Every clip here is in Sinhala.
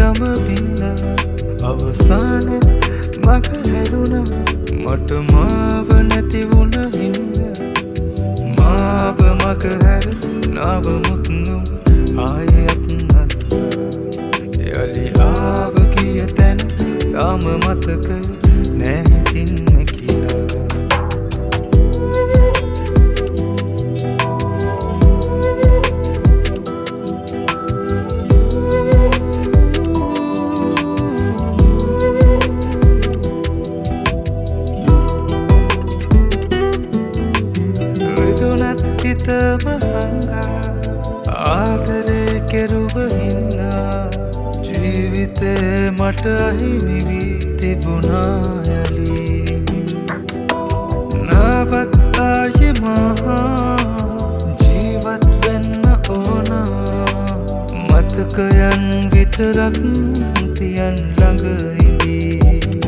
නොකියම බින්ද අවසානෙත් මග හැරුණා මට මාව නැති වුණ හින්ද මාව මග හැර නවමුත් නුඹ ආයෙත් නන්දා යලි ආව ගිය තැන තාම මතක නැතින්ම කියලා හිතම හංගා ආදරේ කෙරුව හින්දා ජීවිතේ මට අහිමි වී තිබුණා යලි නවත්තායේ මහා ජීවත් වෙන්න ඕන මතකයන් විතරක් තියන් ළඟ ඉඳී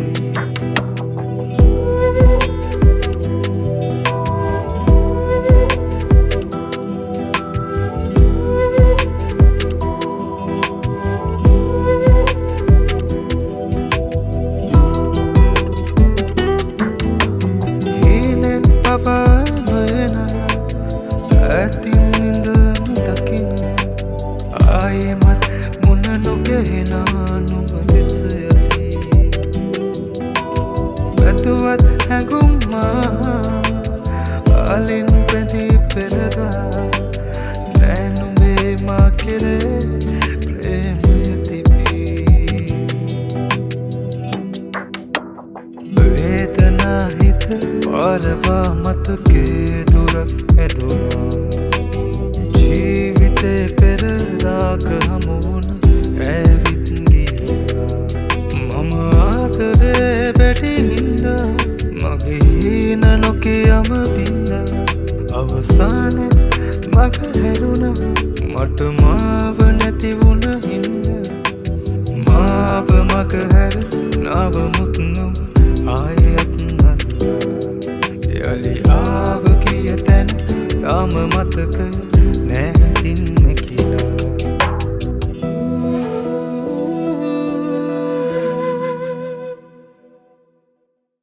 ඇතින් ඉඳම දකින ආයෙමත් මුණ නොගැහෙනා නුඹ දෙස යලි වැතුවත් හැඟුම් අලින් බැඳී පෙරදා නෑ නුඹේ මා කෙරේ ප්‍රේමය තිබී වේදනා හිත පාරවා මතකේ දුරක් ඇදුණා ජීවිතේ පෙරදාක හමුවුණ ඇවිත් ගියදා මම ආදරේ වැඩි හින්දා මගේ හීන නොකියම බින්ද අවසානෙත් මග හැරුණා මට මාව